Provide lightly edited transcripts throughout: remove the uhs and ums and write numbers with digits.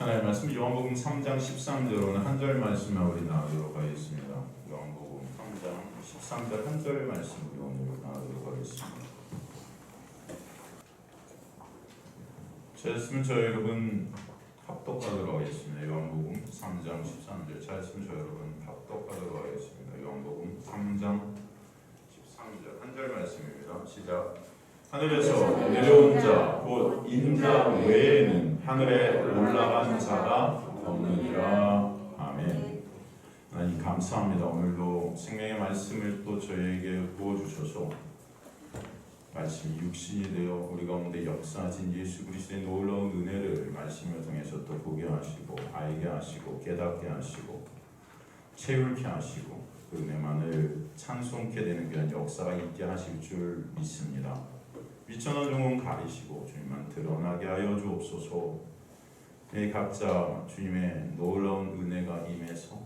하나님의 말씀 요한복음 3장 13절로는 한 절 말씀만 우리 나누도록 하겠습니다. 요한복음 3장 13절 한 절 말씀 우리 오늘 나누도록 하겠습니다. 잘했으면 저 여러분 합독하도록 하겠습니다. 요한복음 3장 13절 잘했으면 저 여러분 합독하도록 하겠습니다. 요한복음 3장 13절 한 절 말씀입니다. 시작. 하늘에서 내려온 자 곧 인자 외에는 하늘에 올라간 자가 없느니라. 아멘. 하나님 감사합니다. 오늘도 생명의 말씀을 또 저희에게 부어주셔서 말씀이 육신이 되어 우리 가운데 역사하신 예수 그리스도의 놀라운 은혜를 말씀을 통해서 또 보게 하시고 알게 하시고 깨닫게 하시고 채울게 하시고 그 은혜만을 찬송케 되는 그런 역사가 있게 하실 줄 믿습니다. 미천한 종은 가리시고 주님만 드러나게 하여 주옵소서. 각자 주님의 놀라운 은혜가 임해서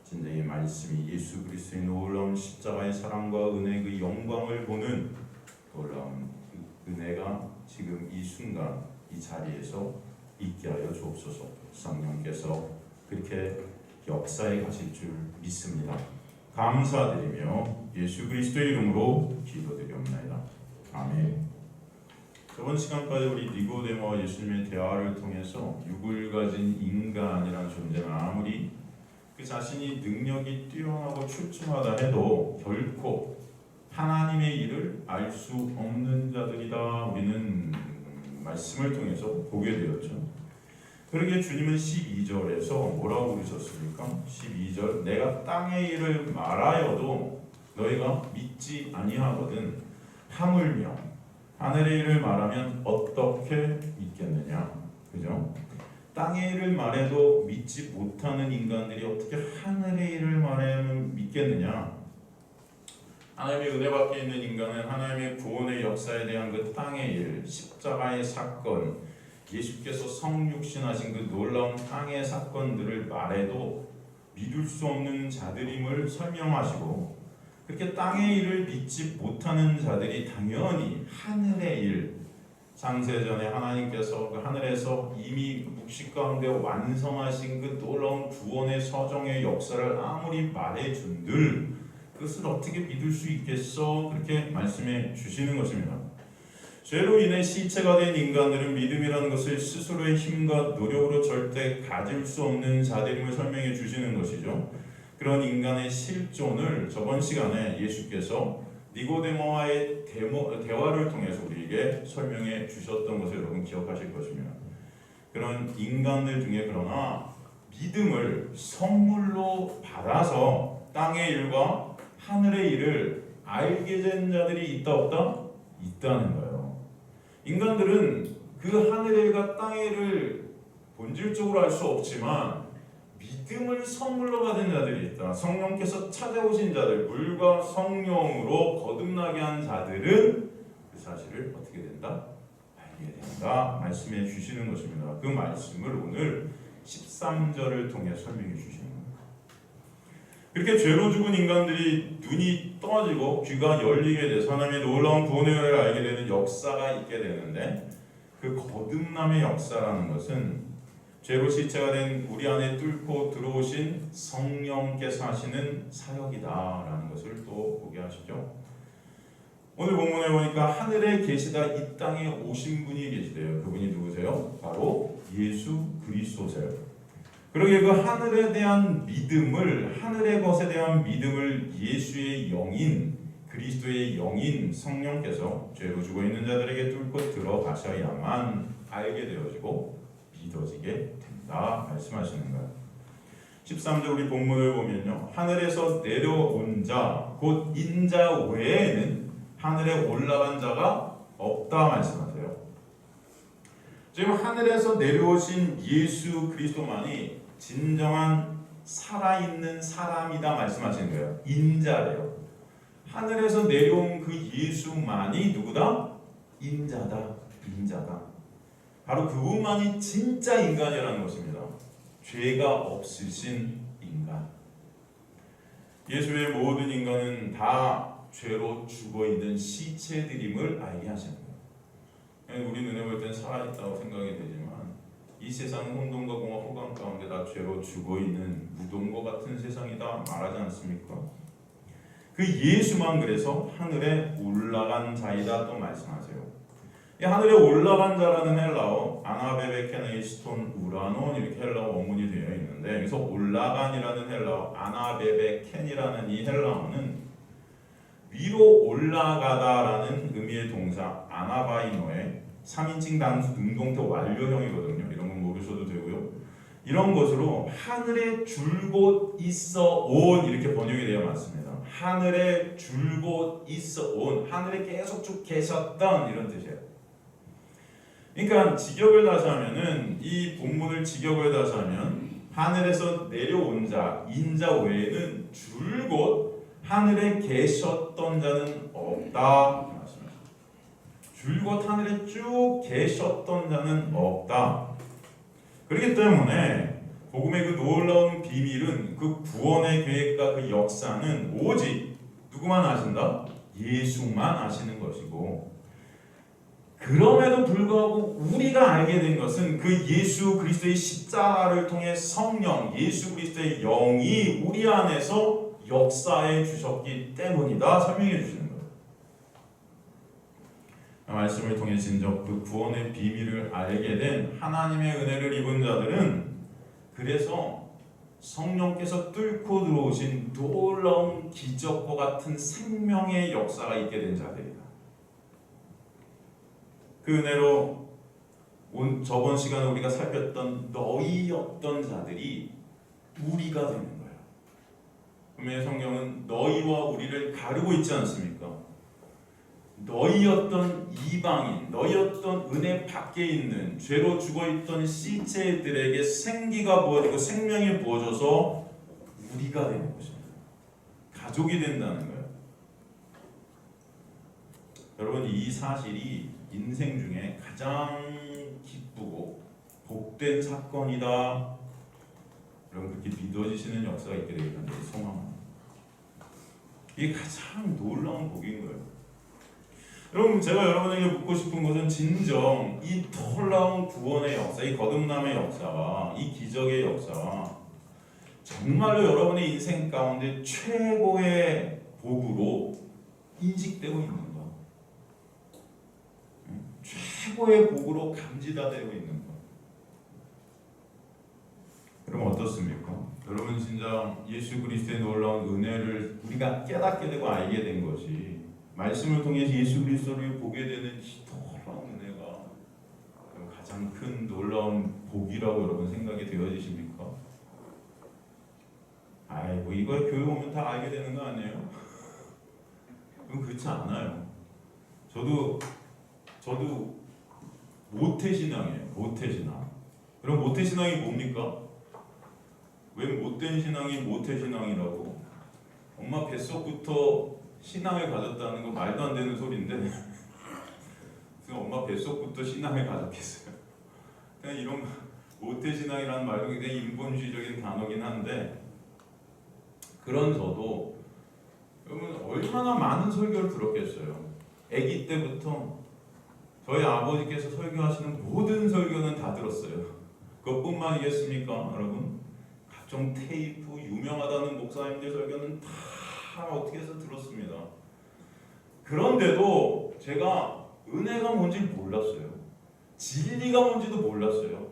진정의 말씀이 예수 그리스도의 놀라운 십자가의 사랑과 은혜의 그 영광을 보는 놀라운 은혜가 지금 이 순간 이 자리에서 있게 하여 주옵소서. 성령께서 그렇게 역사에 가실 줄 믿습니다. 감사드리며 예수 그리스도의 이름으로 기도드리옵나이다. 아멘. 저번 시간까지 우리 니고데모와 예수님의 대화를 통해서 육을 가진 인간이라는 존재는 아무리 그 자신이 능력이 뛰어나고 출중하다 해도 결코 하나님의 일을 알 수 없는 자들이다 우리는 말씀을 통해서 보게 되었죠. 그러기에 주님은 12절에서 뭐라고 그러셨습니까? 12절 내가 땅의 일을 말하여도 너희가 믿지 아니하거든 하물며 하늘의 일을 말하면 어떻게 믿겠느냐. 그죠? 땅의 일을 말해도 믿지 못하는 인간들이 어떻게 하늘의 일을 말하면 믿겠느냐. 하나님의 은혜 밖에 있는 인간은 하나님의 구원의 역사에 대한 그 땅의 일, 십자가의 사건, 예수께서 성육신하신 그 놀라운 땅의 사건들을 말해도 믿을 수 없는 자들임을 설명하시고, 그렇게 땅의 일을 믿지 못하는 자들이 당연히 하늘의 일, 창세전에 하나님께서 그 하늘에서 이미 묵시 가운데 완성하신 그 놀라운 구원의 서정의 역사를 아무리 말해준들 그것을 어떻게 믿을 수 있겠어? 그렇게 말씀해 주시는 것입니다. 죄로 인해 시체가 된 인간들은 믿음이라는 것을 스스로의 힘과 노력으로 절대 가질 수 없는 자들임을 설명해 주시는 것이죠. 그런 인간의 실존을 저번 시간에 예수께서 니고데모와의 대화를 통해서 우리에게 설명해 주셨던 것을 여러분 기억하실 것입니다. 그런 인간들 중에 그러나 믿음을 선물로 받아서 땅의 일과 하늘의 일을 알게 된 자들이 있다 없다? 있다는 거예요. 인간들은 그 하늘의 일과 땅의 일을 본질적으로 알 수 없지만 믿음을 선물로 받은 자들이 있다. 성령께서 찾아오신 자들, 물과 성령으로 거듭나게 한 자들은 그 사실을 어떻게 된다? 알게 된다. 말씀해 주시는 것입니다. 그 말씀을 오늘 13절을 통해 설명해 주시는 겁니다. 그렇게 죄로 죽은 인간들이 눈이 떠지고 귀가 열리게 돼서 하나님의 놀라운 구원의 은혜를 알게 되는 역사가 있게 되는데, 그 거듭남의 역사라는 것은 죄로 시체가 된 우리 안에 뚫고 들어오신 성령께서 하시는 사역이다라는 것을 또 보게 하시죠. 오늘 본문에 보니까 하늘에 계시다 이 땅에 오신 분이 계시대요. 그분이 누구세요? 바로 예수 그리스도세요. 그러기에 그 하늘에 대한 믿음을, 하늘의 것에 대한 믿음을 예수의 영인, 그리스도의 영인 성령께서 죄로 죽어 있는 자들에게 뚫고 들어가셔야만 알게 되어지고 믿어지게 된다 말씀하시는 거예요. 13절 우리 본문을 보면요, 하늘에서 내려온 자 곧 인자 외에는 하늘에 올라간 자가 없다 말씀하세요. 지금 하늘에서 내려오신 예수 그리스도만이 진정한 살아있는 사람이다 말씀하시는 거예요. 인자래요. 하늘에서 내려온 그 예수만이 누구다? 인자다. 인자다. 바로 그분만이 진짜 인간이라는 것입니다. 죄가 없으신 인간. 예수의 모든 인간은 다 죄로 죽어있는 시체들임을 알게 하십니다. 우리 눈에 볼 땐 살아있다고 생각이 되지만 이 세상은 혼돈과 공허 허감 가운데 다 죄로 죽어있는 무덤과 같은 세상이다 말하지 않습니까? 그 예수만 그래서 하늘에 올라간 자이다 또 말씀하세요. 이 하늘에 올라간 자라는 헬라어 아나베베케네이스톤 우라논 이렇게 헬라어 원문이 되어 있는데 여기서 올라간이라는 헬라어 아나베베켄이라는 이 헬라어는 위로 올라가다라는 의미의 동사 아나바이노의 3인칭 단수 능동태 완료형이거든요. 이런 건 모르셔도 되고요. 이런 것으로 하늘에 줄곧 있어 온 이렇게 번역이 되어 맞습니다. 하늘에 줄곧 있어 온, 하늘에 계속 쭉 계셨던 이런 뜻이에요. 그러니까 직역을 다시 하면은 이 본문을 직역을 다시 하면 하늘에서 내려온 자, 인자 외에는 줄곧 하늘에 계셨던 자는 없다. 줄곧 하늘에 쭉 계셨던 자는 없다. 그렇기 때문에 복음의 그 놀라운 비밀은 그 구원의 계획과 그 역사는 오직 누구만 아신다? 예수만 아시는 것이고 그럼에도 불구하고 우리가 알게 된 것은 그 예수 그리스도의 십자가를 통해 성령, 예수 그리스도의 영이 우리 안에서 역사해 주셨기 때문이다 설명해 주시는 거예요. 말씀을 통해 진정 그 구원의 비밀을 알게 된 하나님의 은혜를 입은 자들은 그래서 성령께서 뚫고 들어오신 놀라운 기적과 같은 생명의 역사가 있게 된 자들이다. 그 은혜로 저번 시간에 우리가 살폈던 너희였던 자들이 우리가 되는 거예요. 분명히 성경은 너희와 우리를 가르고 있지 않습니까? 너희였던 이방인, 너희였던 은혜 밖에 있는 죄로 죽어있던 시체들에게 생기가 부어지고 생명이 부어져서 우리가 되는 것입니다. 가족이 된다는 거예요. 여러분 이 사실이 인생 중에 가장 기쁘고 복된 사건이다. 여러분 그렇게 믿어지시는 역사가 있게 되기를 소망합니다. 이게 가장 놀라운 복인 거예요. 여러분 제가 여러분에게 묻고 싶은 것은 진정 이 놀라운 구원의 역사, 이 거듭남의 역사와 이 기적의 역사와 정말로 여러분의 인생 가운데 최고의 복으로 인식되고 있는가? 최고의 복으로 감지가 되고 있는가? 여러분 어떻습니까? 여러분 진짜 예수 그리스도의 놀라운 은혜를 우리가 깨닫게 되고 알게 된 것이 말씀을 통해서 예수 그리스도를 보게 되는 이 놀라운 은혜가 가장 큰 놀라운 복이라고 여러분 생각이 되어지십니까? 아이고 이거 교회 오면 다 알게 되는 거 아니에요? 그럼 그렇지 않아요. 저도 모태신앙이에요. 모태신앙. 그럼 모태신앙이 뭡니까? 왜 못된 신앙이 모태신앙이라고? 엄마 뱃속부터 신앙을 가졌다는 거 말도 안 되는 소리인데 그냥 엄마 뱃속부터 신앙을 가졌겠어요. 그냥 이런 모태신앙이라는 말도 굉장히 인본주의적인 단어긴 한데 그런 저도 여러분 얼마나 많은 설교를 들었겠어요. 아기 때부터 저희 아버지께서 설교하시는 모든 설교는 다 들었어요. 그것뿐만이겠습니까 여러분? 각종 테이프 유명하다는 목사님들 설교는 다 어떻게 해서 들었습니다. 그런데도 제가 은혜가 뭔지 몰랐어요. 진리가 뭔지도 몰랐어요.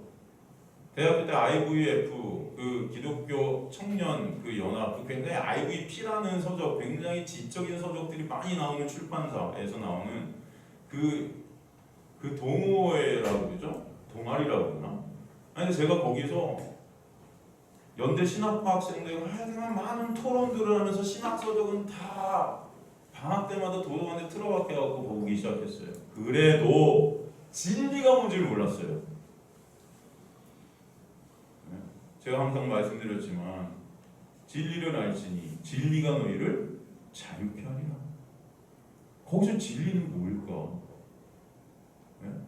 대학교 때 IVF 그 기독교 청년 그 연합 그 굉장히 IVP라는 서적 굉장히 지적인 서적들이 많이 나오는 출판사에서 나오는 그 동호회라고 그러죠? 동아리라고 그러나? 아니 제가 거기서 연대 신학과 학생들과 하여간 많은 토론들을 하면서 신학 서적은 다 방학 때마다 도서관에 틀어박혀갖고 보기 시작했어요. 그래도 진리가 뭔지를 몰랐어요. 제가 항상 말씀드렸지만 진리를 알지니 진리가 너희를 자유케 하리라. 거기서 진리는 뭘까?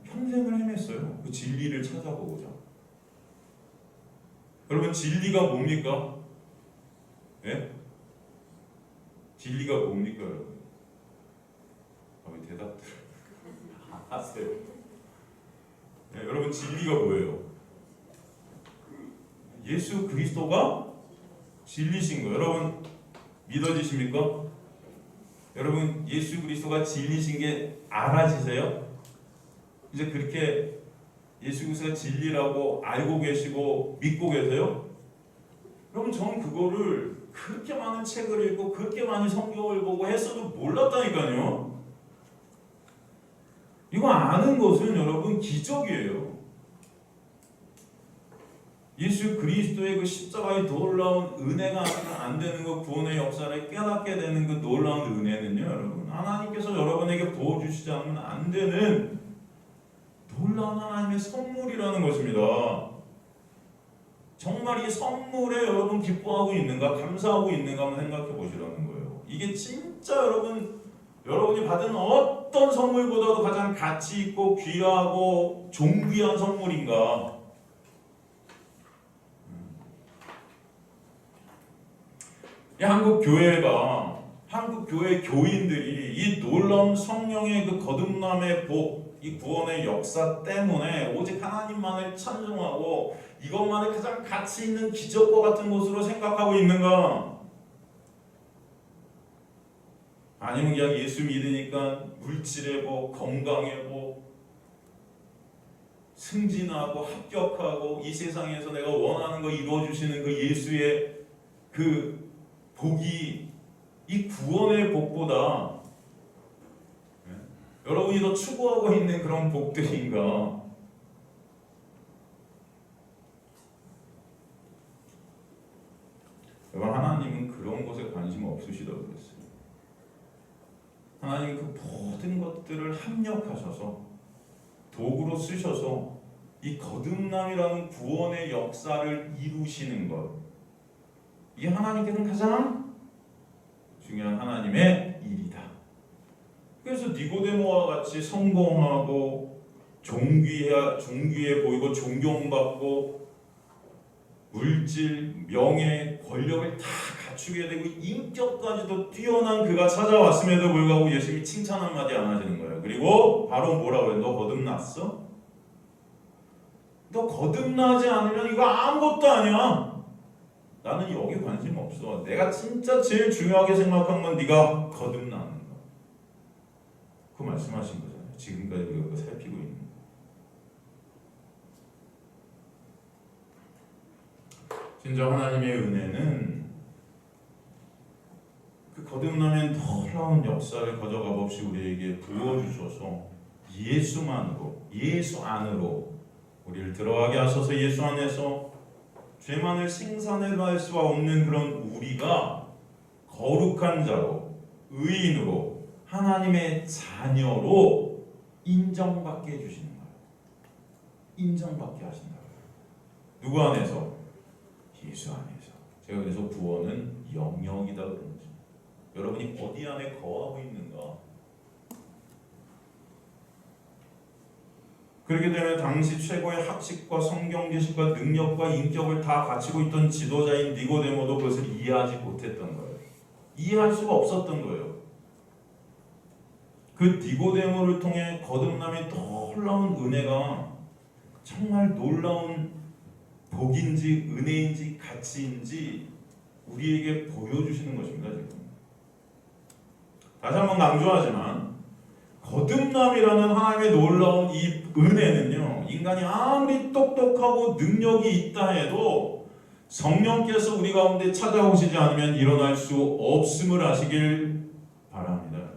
평생을 헤맸어요. 그 진리를 찾아보고자. 여러분 진리가 뭡니까? 예? 진리가 뭡니까 여러분? 왜 대답들 하세요? 네, 여러분 진리가 뭐예요? 예수 그리스도가 진리신 거예요. 여러분 믿어지십니까? 여러분 예수 그리스도가 진리신 게 알아지세요? 이제 그렇게 예수 그리스도가 진리라고 알고 계시고 믿고 계세요? 여러분 저는 그거를 그렇게 많은 책을 읽고 그렇게 많이 성경을 보고 했어도 몰랐다니까요. 이거 아는 것은 여러분 기적이에요. 예수 그리스도의 그 십자가의 놀라운 은혜가 안 되는 그 구원의 역사를 깨닫게 되는 그 놀라운 은혜는요, 여러분 하나님께서 여러분에게 부어주시지 않으면 안 되는 놀라운 하나님의 선물이라는 것입니다. 정말 이 선물에 여러분 기뻐하고 있는가, 감사하고 있는가 한번 생각해 보시라는 거예요. 이게 진짜 여러분이 받은 어떤 선물보다도 가장 가치 있고 귀하고 존귀한 선물인가? 이 한국 교회 교인들이 이 놀라운 성령의 그 거듭남의 복, 이 구원의 역사 때문에 오직 하나님만을 찬송하고 이것만을 가장 가치 있는 기적과 같은 것으로 생각하고 있는가? 아니면 그냥 예수 믿으니까 물질의 복, 건강의 복, 승진하고 합격하고 이 세상에서 내가 원하는 거 이루어주시는 그 예수의 그 복이 이 구원의 복보다 여러분이 더 추구하고 있는 그런 복들인가? 여러분 하나님은 그런 것에 관심 없으시다고 그랬어요. 하나님은 그 모든 것들을 합력하셔서 도구로 쓰셔서 이 거듭남이라는 구원의 역사를 이루시는 것, 이게 하나님께서는 가장 중요한 하나님의 일이다. 그래서 니고데모와 같이 성공하고 존귀해 보이고 존경받고 물질, 명예, 권력을 다 갖추게 되고 인격까지도 뛰어난 그가 찾아왔음에도 불구하고 예수님이 칭찬 한마디 안 하시는 거예요. 그리고 바로 뭐라고 해요? 너 거듭났어? 너 거듭나지 않으면 이거 아무것도 아니야. 나는 여기 관심 없어. 내가 진짜 제일 중요하게 생각한 건 네가 거듭나는 거. 그 말씀하신 거잖아요. 지금까지 우리가 그거 살피고 있는 거. 진정 하나님의 은혜는 그 거듭남의 놀라운 역사를 거저가 없이 우리에게 부어주셔서 예수만으로, 예수 안으로 우리를 들어가게 하셔서 예수 안에서 죄만을 생산해낼 수 없는 그런 우리가 거룩한 자로, 의인으로, 하나님의 자녀로 인정받게 해주시는 거예요. 인정받게 하신다. 누구 안에서? 예수 안에서. 제가 그래서 구원은 영역이다 그런 거죠. 여러분이 어디 안에 거하고 있는가? 그렇게 되면 당시 최고의 학식과 성경 지식과 능력과 인격을 다 갖추고 있던 지도자인 니고데모도 그것을 이해하지 못했던 거예요. 이해할 수가 없었던 거예요. 그 니고데모를 통해 거듭남의 놀라운 은혜가 정말 놀라운 복인지 은혜인지 가치인지 우리에게 보여주시는 것입니다. 지금 다시 한번 강조하지만 거듭남이라는 하나님의 놀라운 이 은혜는요, 인간이 아무리 똑똑하고 능력이 있다 해도 성령께서 우리 가운데 찾아오시지 않으면 일어날 수 없음을 아시길 바랍니다.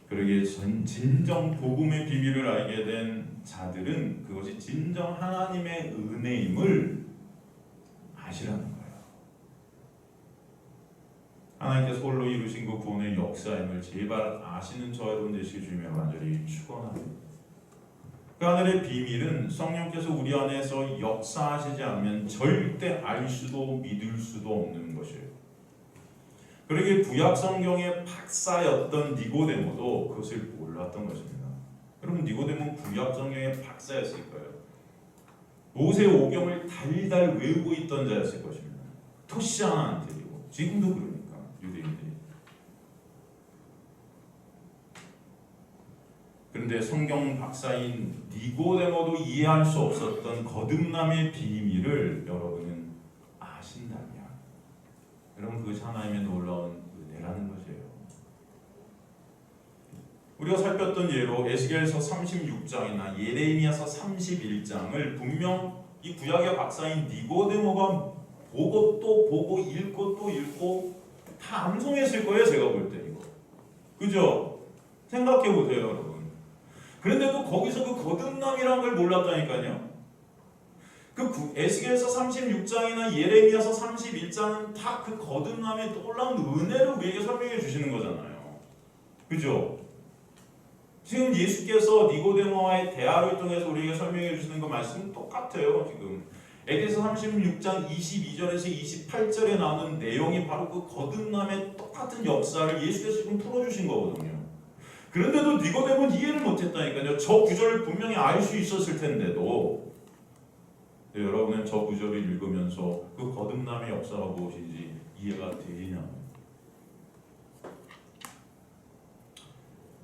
그러기에 진정 복음의 비밀을 알게 된 자들은 그것이 진정 하나님의 은혜임을 아시라는 거예요. 하나님께서 홀로 이루신 그 구원의 역사임을 제발 아시는 저와 여러분 되시길 주님의 간절히 축원합니다. 그 하늘의 비밀은 성령께서 우리 안에서 역사하시지 않으면 절대 알 수도 믿을 수도 없는 것이에요. 그러기에 구약 성경의 박사였던 니고데모도 그것을 몰랐던 것입니다. 여러분 니고데모는 구약 성경의 박사였을 거예요. 모세 오경을 달달 외우고 있던 자였을 것입니다. 토시 하나 안 틀리고. 지금도 그러니까 유대인들이. 그런데 성경 박사인 니고데모도 이해할 수 없었던 거듭남의 비밀을 여러분은 아신다면 여러분 그것이 하나님의 놀라운 은혜라는 것이에요. 우리가 살폈던 예로 에스겔서 36장이나 예레미야서 31장을 분명 이 구약의 박사인 니고데모가 보고 또 보고 읽고 또 읽고 다 암송했을 거예요. 제가 볼 때 이거. 그죠? 생각해 보세요, 여러분. 그런데도 거기서 그 거듭남이라는 걸 몰랐다니까요. 그 에스겔서 36장이나 예레미야서 31장은 다 그 거듭남의 놀라운 은혜를 우리에게 설명해 주시는 거잖아요. 그죠? 지금 예수께서 니고데모와의 대화를 통해서 우리에게 설명해 주시는 그 말씀은 똑같아요. 지금 에스겔서 36장 22절에서 28절에 나오는 내용이 바로 그 거듭남의 똑같은 역사를 예수께서 지금 풀어주신 거거든요. 그런데도 니고데모는 이해를 못했다니까요. 저 구절을 분명히 알 수 있었을 텐데도 여러분은 저 구절을 읽으면서 그 거듭남의 역사가 무엇인지 이해가 되느냐?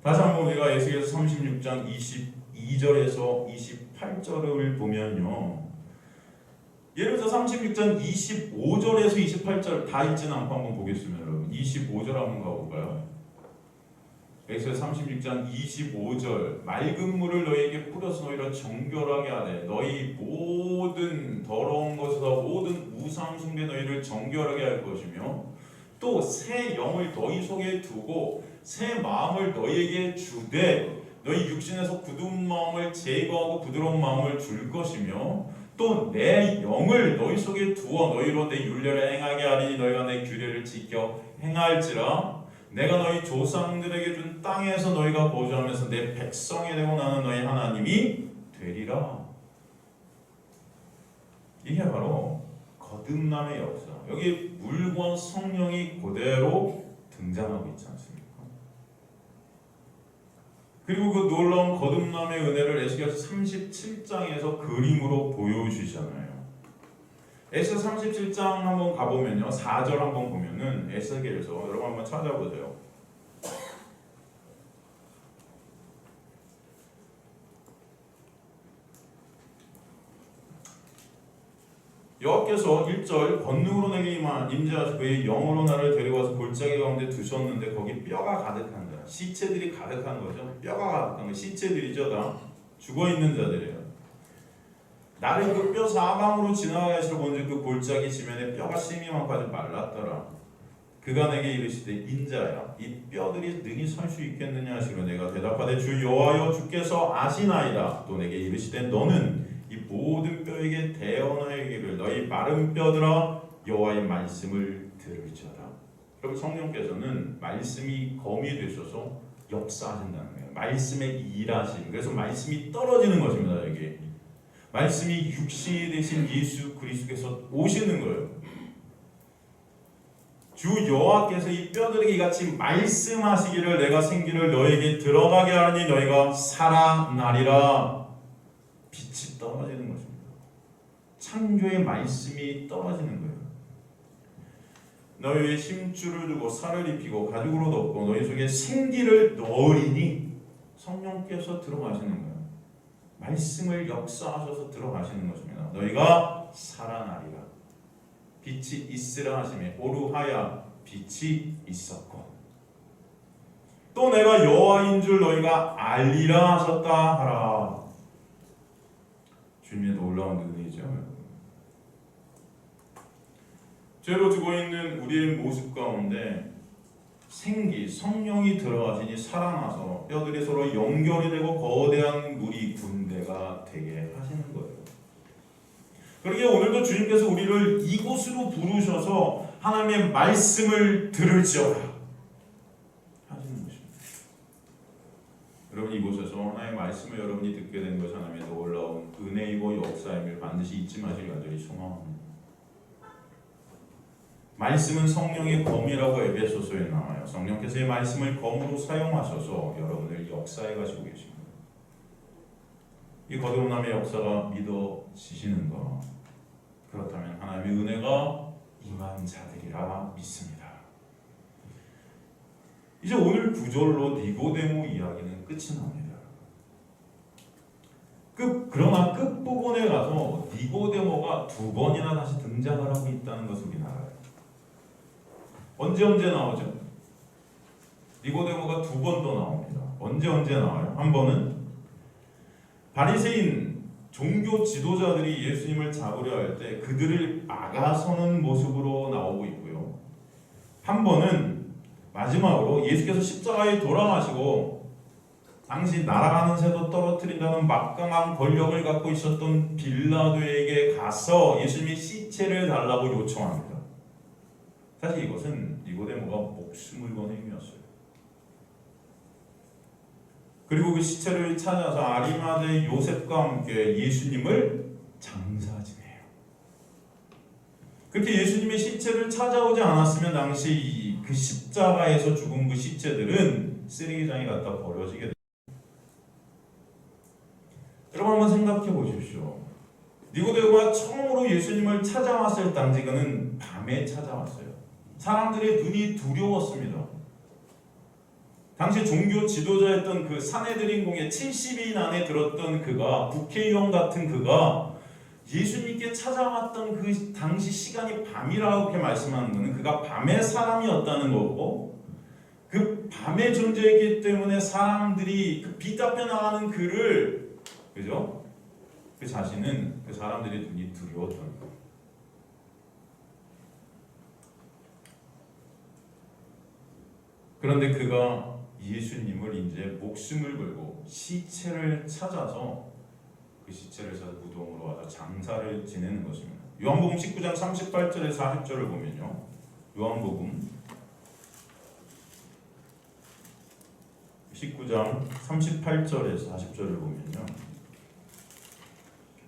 다시 한번 우리가 에스겔서 36장 22절에서 28절을 보면요. 예를 들어 36장 25절에서 28절 다 읽지는 않고 한번 보겠습니다. 여러분 25절 한번 가볼까요? 에스겔서 36장 25절 맑은 물을 너희에게 뿌려서 너희를 정결하게 하되 너희 모든 더러운 것에서 모든 우상 숭배 너희를 정결하게 할 것이며 또 새 영을 너희 속에 두고 새 마음을 너희에게 주되 너희 육신에서 굳은 마음을 제거하고 부드러운 마음을 줄 것이며 또 내 영을 너희 속에 두어 너희로 내 율례를 행하게 하리니 너희가 내 규례를 지켜 행할지라 내가 너희 조상들에게 준 땅에서 너희가 거주하면서 내 백성이 되고 나는 너희 하나님이 되리라. 이게 바로 거듭남의 역사. 여기 물과 성령이 그대로 등장하고 있지 않습니까? 그리고 그 놀라운 거듭남의 은혜를 에스겔서 37장에서 그림으로 보여주시잖아요. 에스겔서 37장 한번 가보면요. 4절 한번 보면은 에스겔에서 여러분 한번 찾아보세요. 여호와께서 1절 권능으로 내게 임재하시고 그의 영으로 나를 데려가서 골짜기 가운데 두셨는데 거기 뼈가 가득한 거야. 시체들이 가득한 거죠. 뼈가 가득한 거. 시체들이죠. 다 죽어있는 자들이에요. 나를 그 뼈 사방으로 지나가게 하시러 본즉 그 골짜기 지면에 뼈가 심이 많고 아주 말랐더라. 그가 내게 이르시되 인자야 이 뼈들이 능히 설 수 있겠느냐 하시고 내가 대답하되 주 여호와여 주께서 아시나이다. 또 내게 이르시되 너는 이 모든 뼈에게 대언하기를 너희 마른 뼈들아 여호와의 말씀을 들을지어다. 여러분 성령께서는 말씀이 검이 되셔서 역사하신다는 거예요. 말씀의 일하심. 그래서 말씀이 떨어지는 것입니다. 여기 말씀이 육신이 되신 예수 그리스도께서 오시는 거예요. 주 여호와께서 이 뼈들에게 이같이 말씀하시기를 내가 생기를 너에게 들어가게 하니 너희가 살아나리라. 빛이 떨어지는 것입니다. 창조의 말씀이 떨어지는 거예요. 너희의 힘줄을 두고 살을 입히고 가죽으로 덮고 너희 속에 생기를 넣으리니 성령께서 들어가시는 거예요. 말씀을 역사하셔서 들어가시는 것입니다. 너희가 살아나리라. 빛이 있으라 하시매 오루하야 빛이 있었고 또 내가 여호와인 줄 너희가 알리라 하셨다 하라. 주님의 놀라운 은혜이죠. 죄로 죽어있는 우리의 모습 가운데 생기, 성령이 들어가시니 살아나서 뼈들이 서로 연결이 되고 거대한 무리 군대가 되게 하시는 거예요. 그러기에 오늘도 주님께서 우리를 이곳으로 부르셔서 하나님의 말씀을 들을지어다 하시는 것입니다. 여러분 이곳에서 하나님의 말씀을 여러분이 듣게 된 것이 하나님의 놀라운 은혜이고 역사임을 반드시 잊지 마시길 간절히 소망합니다. 말씀은 성령의 검이라고 에베소서에 나와요. 성령께서 이 말씀을 검으로 사용하셔서 여러분을 역사해 가시고 계십니다. 이 거듭남의 역사가 믿어지시는가? 그렇다면 하나님의 은혜가 임한 자들이라 믿습니다. 이제 오늘 구절로 니고데모 이야기는 끝이 납니다. 그러나 끝부분에 가서 니고데모가 두 번이나 다시 등장을 하고 있다는 것을 우리는 알아요. 언제 나오죠? 니고데모가 두 번 더 나옵니다. 언제 나와요? 한 번은 바리새인 종교 지도자들이 예수님을 잡으려 할 때 그들을 막아서는 모습으로 나오고 있고요. 한 번은 마지막으로 예수께서 십자가에 돌아가시고 당시 날아가는 새도 떨어뜨린다는 막강한 권력을 갖고 있었던 빌라도에게 가서 예수님의 시체를 달라고 요청합니다. 사실 이것은 니고데모가 목숨을 거는 의미였어요. 그리고 그 시체를 찾아서 아리마대 요셉과 함께 예수님을 장사지내요. 그렇게 예수님의 시체를 찾아오지 않았으면 당시 그 십자가에서 죽은 그 시체들은 쓰레기장에 갖다 버려지게 됩니다. 여러분 한번 생각해 보십시오. 니고데모가 처음으로 예수님을 찾아왔을 당시 그는 밤에 찾아왔어요. 사람들의 눈이 두려웠습니다. 당시 종교 지도자였던 그 사내들인 공에 70인 안에 들었던 그가, 국회의원 같은 그가 예수님께 찾아왔던 그 당시 시간이 밤이라고 그렇게 말씀하는 것은 그가 밤의 사람이었다는 거고, 그 밤의 존재이기 때문에 사람들이 그 빛 앞에 나가는 그를, 그죠? 그 자신은 그 사람들의 눈이 두려웠던 거예요. 그런데 그가 예수님을 이제 목숨을 걸고 시체를 찾아서 그 시체를 찾아 무덤으로 와서 장사를 지내는 것입니다. 요한복음 19장 38절에서 40절을 보면요. 요한복음 19장 38절에서 40절을 보면요.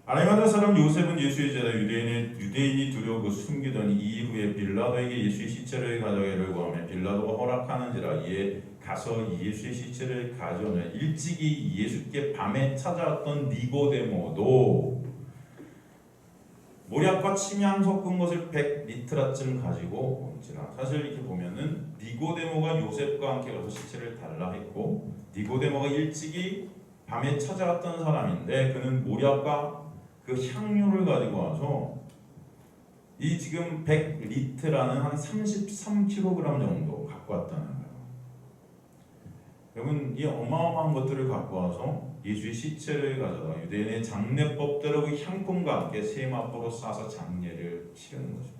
아리마다 사람 요셉은 예수의 제자 유대인이 두려워 숨기던 이후에 빌라도에게 예수의 시체를 가져가기를 구하며 빌라도가 허락하는지라 이에 가서 예수의 시체를 가져오며 일찍이 예수께 밤에 찾아왔던 니고데모도 모략과 침향 섞은 것을 100리트라쯤 가지고 온지라. 사실 이렇게 보면은 니고데모가 요셉과 함께 가서 시체를 달라 했고 니고데모가 일찍이 밤에 찾아왔던 사람인데 그는 모략과 그 향료를 가지고 와서 이 지금 100리트라는 한 33kg 정도 갖고 왔다는 거예요. 여러분 이 어마어마한 것들을 갖고 와서 예수의 시체를 가져다 유대인의 장례법대로 그 향품과 함께 세마포로 싸서 장례를 치르는 것입니다.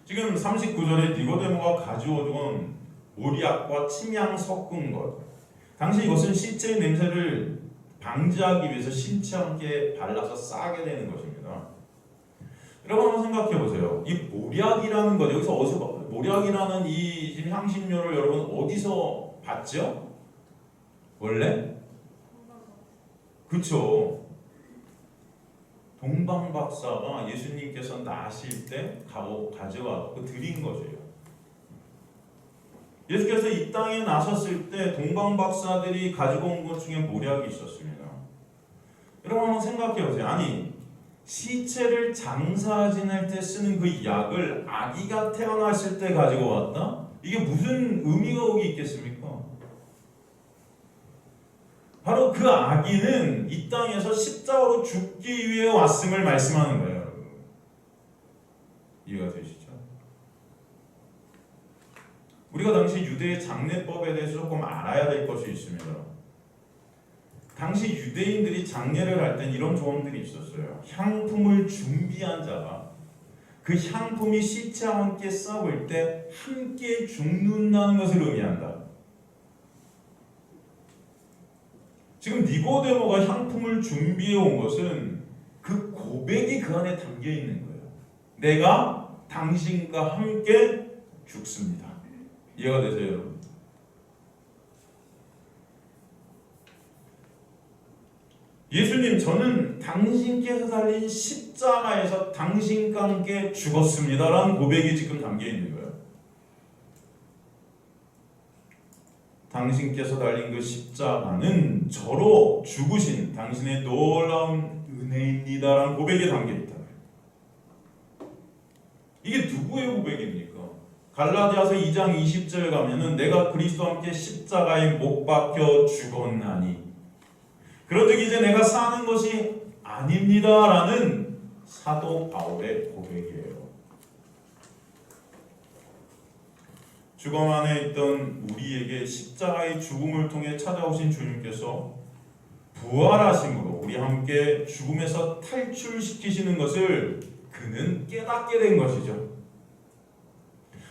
지금 39절에 니고데모가 가져온 모략과 침향 섞은 것, 당시 이것은 시체의 냄새를 방지하기 위해서 신체 함께 발라서 싸게 되는 것입니다. 여러분 한번 생각해 보세요. 이 모략이라는 것, 여기서 어디서 모략이라는 이 향신료를 여러분 어디서 봤죠? 원래? 그쵸. 동방박사가 예수님께서 나실 때 가져와서 드린 것이에요. 예수께서 이 땅에 나셨을 때 동방박사들이 가지고 온 것 중에 모략이 있었습니다. 여러분 한번 생각해 보세요. 아니 시체를 장사 지낼 때 쓰는 그 약을 아기가 태어났을 때 가지고 왔다? 이게 무슨 의미가 거기 있겠습니까? 바로 그 아기는 이 땅에서 십자가로 죽기 위해 왔음을 말씀하는 거예요. 여러분. 이해가 되시죠? 우리가 당시 유대의 장례법에 대해서 조금 알아야 될 것이 있습니다. 당시 유대인들이 장례를 할 땐 이런 조항들이 있었어요. 향품을 준비한 자가 그 향품이 시체와 함께 썩을 때 함께 죽는다는 것을 의미한다. 지금 니고데모가 향품을 준비해 온 것은 그 고백이 그 안에 담겨 있는 거예요. 내가 당신과 함께 죽습니다. 이해가 되세요, 여러분? 예수님, 저는 당신께서 달린 십자가에서 당신과 함께 죽었습니다 라는 고백이 지금 담겨 있는 거예요. 당신께서 달린 그 십자가는 저로 죽으신 당신의 놀라운 은혜입니다 라는 고백이 담겨 있다. 이게 누구의 고백입니까? 갈라디아서 2장 20절 가면은 내가 그리스도와 함께 십자가에 못 박혀 죽었나니 그런즉 이제 내가 사는 것이 아닙니다라는 사도 바울의 고백이에요. 주검 안에 있던 우리에게 십자가의 죽음을 통해 찾아오신 주님께서 부활하심으로 우리 함께 죽음에서 탈출시키시는 것을 그는 깨닫게 된 것이죠.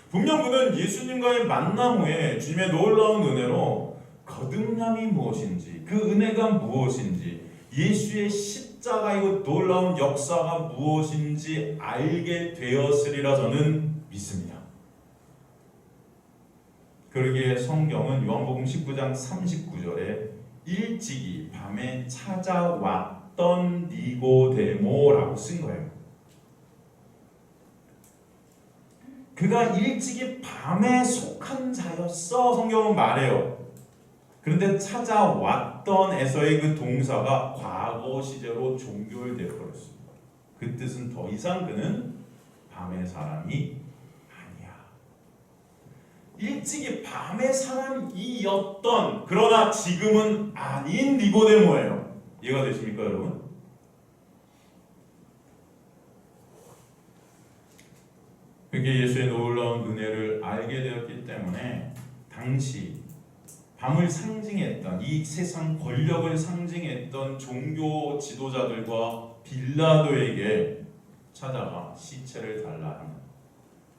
분명 그는 예수님과의 만남 후에 주님의 놀라운 은혜로 거듭남이 무엇인지, 그 은혜가 무엇인지, 예수의 십자가의 놀라운 역사가 무엇인지 알게 되었으리라 저는 믿습니다. 그러기에 성경은 요한복음 19장 39절에 일찍이 밤에 찾아왔던 니고데모라고 쓴 거예요. 그가 일찍이 밤에 속한 자였어 성경은 말해요. 그런데 찾아왔던에서의 그 동사가 과거 시제로 종결되어 버렸습니다. 그 뜻은 더 이상 그는 밤의 사람이 아니야. 일찍이 밤의 사람이었던 그러나 지금은 아닌 니고데모예요. 이해가 되십니까 여러분? 그게 예수의 놀라운 은혜를 알게 되었기 때문에 당시 밤을 상징했던 이 세상 권력을 상징했던 종교 지도자들과 빌라도에게 찾아가 시체를 달라 하는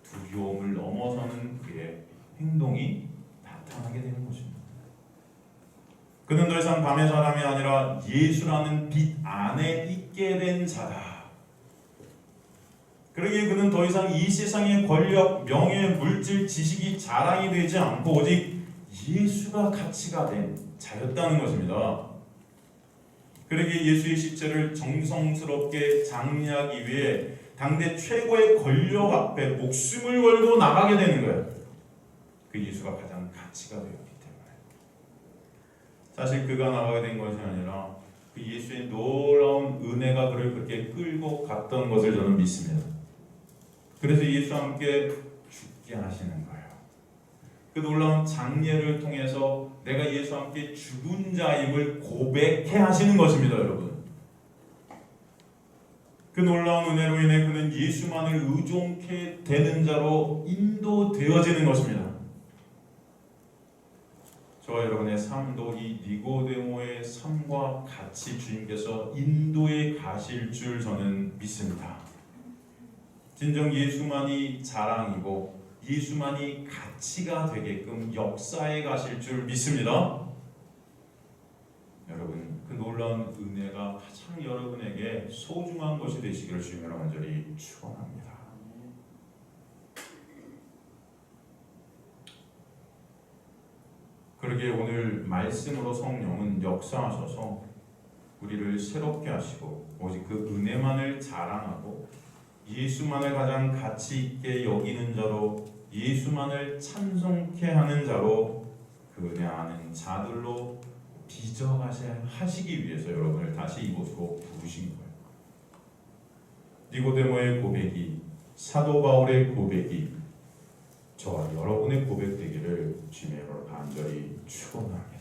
두려움을 넘어서는 그의 행동이 나타나게 되는 것입니다. 그는 더 이상 밤의 사람이 아니라 예수라는 빛 안에 있게 된 자다. 그러기에 그는 더 이상 이 세상의 권력, 명예, 물질, 지식이 자랑이 되지 않고 오직 예수가 가치가 된 자였다는 것입니다. 그러기에 예수의 십자를 정성스럽게 장려하기 위해 당대 최고의 권력 앞에 목숨을 걸고 나가게 되는 거예요. 그 예수가 가장 가치가 되었기 때문에. 사실 그가 나가게 된 것이 아니라 그 예수의 놀라운 은혜가 그를 그렇게 끌고 갔던 것을 저는 믿습니다. 그래서 예수와 함께 죽게 하시는 거예요. 그 놀라운 장례를 통해서 내가 예수와 함께 죽은 자임을 고백해 하시는 것입니다, 여러분. 그 놀라운 은혜로 인해 그는 예수만을 의존케 되는 자로 인도되어지는 것입니다. 저와 여러분의 삶도 이 니고데모의 삶과 같이 주님께서 인도해 가실 줄 저는 믿습니다. 진정 예수만이 자랑이고 예수만이 가치가 되게끔 역사에 가실 줄 믿습니다. 여러분, 그 놀라운 은혜가 가장 여러분에게 소중한 것이 되시기를 주님으로 간절히 축원합니다. 그러기에 오늘 말씀으로 성령은 역사하셔서 우리를 새롭게 하시고 오직 그 은혜만을 자랑하고 예수만을 가장 가치 있게 여기는 자로 예수만을 찬송케 하는 자로 그 은혜 아는 자들로 빚어가시기 위해서 여러분을 다시 이곳으로 부르신 거예요. 니고데모의 고백이 사도 바울의 고백이 저와 여러분의 고백되기를 주님으로 간절히 축원합니다.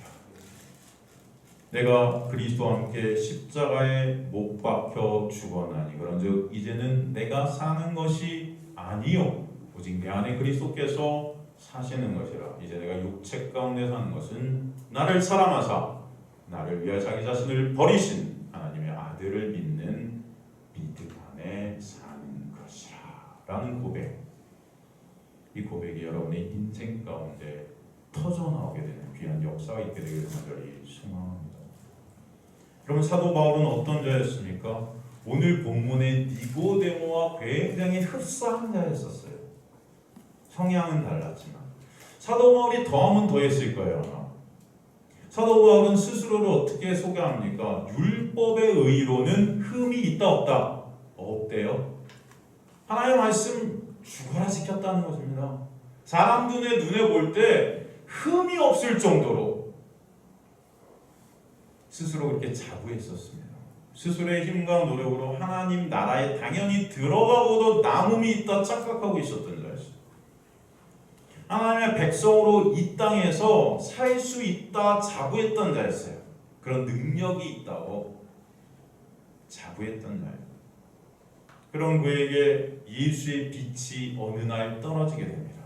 내가 그리스도와 함께 십자가에 못 박혀 죽었나니 그런즉 이제는 내가 사는 것이 아니요 오직 내 안에 그리스도께서 사시는 것이라. 이제 내가 육체 가운데 사는 것은 나를 사랑하사 나를 위하여 자기 자신을 버리신 하나님의 아들을 믿는 믿음 안에 사는 것이라 라는 고백. 이 고백이 여러분의 인생 가운데 터져나오게 되는 귀한 역사가 있게 되기를 간절히 소망합니다. 여러분, 사도 바울은 어떤 자였습니까? 오늘 본문의 니고데모와 굉장히 흡사한 자였었어요. 성향은 달랐지만 사도 바울이 더하면 더했을 거예요. 사도 바울은 스스로를 어떻게 소개합니까? 율법의 의로는 흠이 있다 없다? 없대요. 하나님의 말씀 죽어라 지켰다는 것입니다. 사람 눈에 볼 때 흠이 없을 정도로 스스로 그렇게 자부했었습니다. 스스로의 힘과 노력으로 하나님 나라에 당연히 들어가고도 남음이 있다 착각하고 있었던 자였어요. 하나님의 백성으로 이 땅에서 살 수 있다 자부했던 자였어요. 그런 능력이 있다고 자부했던 자예요. 그런 그에게 예수의 빛이 어느 날 떨어지게 됩니다.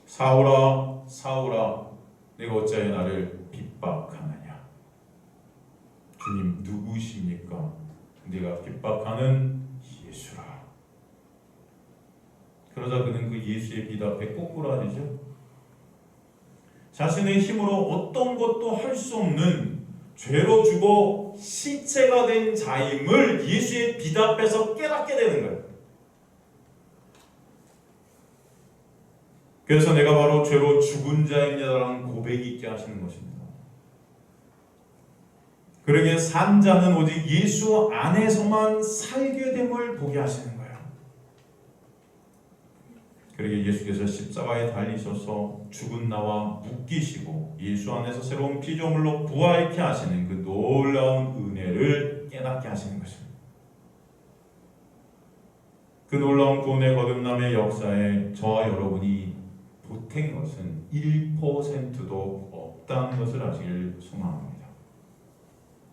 사울아, 사울아, 내가 어찌하여 나를 핍박하느냐? 주님 누구십니까? 내가 핍박하는 예수라. 그러자 그는 그 예수의 빛 앞에 꼬꾸라지죠. 자신의 힘으로 어떤 것도 할 수 없는 죄로 죽어 시체가 된 자임을 예수의 빛 앞에서 깨닫게 되는 거예요. 그래서 내가 바로 죄로 죽은 자입니다라는 고백이 있게 하시는 것입니다. 그러기에 산 자는 오직 예수 안에서만 살게 됨을 보게 하시는 거예요. 그러기에 예수께서 십자가에 달리셔서 죽은 나와 묶이시고 예수 안에서 새로운 피조물로 부활케 하시는 그 놀라운 은혜를 깨닫게 하시는 것입니다. 그 놀라운 구원의 거듭남의 역사에 저와 여러분이 보탠 것은 1%도 없다는 것을 아시길 소망합니다.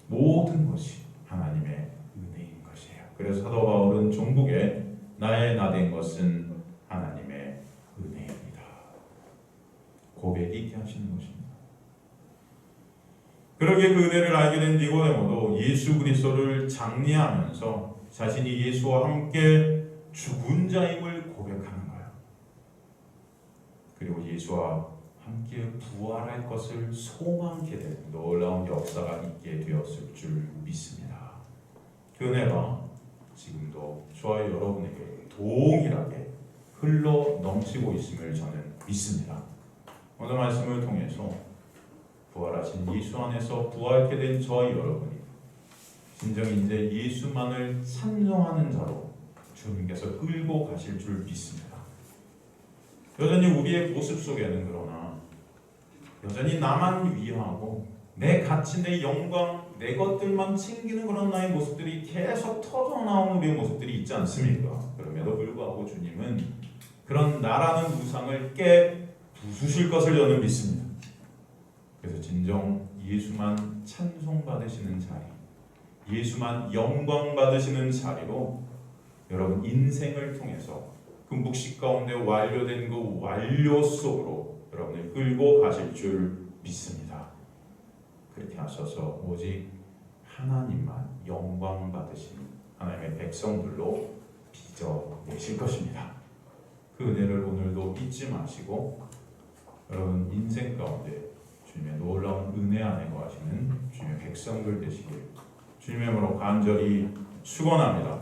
모든 것이 하나님의 은혜인 것이에요. 그래서 사도 바울은 종국에 나의 나된 것은 하나님의 은혜입니다. 고백이 있게 하시는 것입니다. 그러기에 그 은혜를 알게 된 니고데모도 예수 그리스도를 장례하면서 자신이 예수와 함께 죽은 자임을 고백하는 거예요. 그리고 예수와 함께 부활할 것을 소망케 된 놀라운 역사가 있게 되었을 줄 믿습니다. 그 은혜가 지금도 저와 여러분에게 동일하게 흘러 넘치고 있음을 저는 믿습니다. 오늘 말씀을 통해서 부활하신 예수 안에서 부활케 된 저와 여러분이 진정 이제 예수만을 찬송하는 자로 주님께서 끌고 가실 줄 믿습니다. 여전히 우리의 모습 속에는 그러나 여전히 나만 위하고 내 가치, 내 영광, 내 것들만 챙기는 그런 나의 모습들이 계속 터져나오는 우리의 모습들이 있지 않습니까? 그럼에도 불구하고 주님은 그런 나라는 우상을 깨 부수실 것을 저는 믿습니다. 그래서 진정 예수만 찬송받으시는 자리, 예수만 영광받으시는 자리로 여러분 인생을 통해서 그 묵식 가운데 완료된 그 완료 속으로 여러분을 끌고 가실 줄 믿습니다. 그렇게 하셔서 오직 하나님만 영광 받으시는 하나님의 백성들로 빚어내실 것입니다. 그 은혜를 오늘도 잊지 마시고 여러분 인생 가운데 주님의 놀라운 은혜 안에 거하시는 주님의 백성들 되시길 주님의 이름으로 간절히 축원합니다.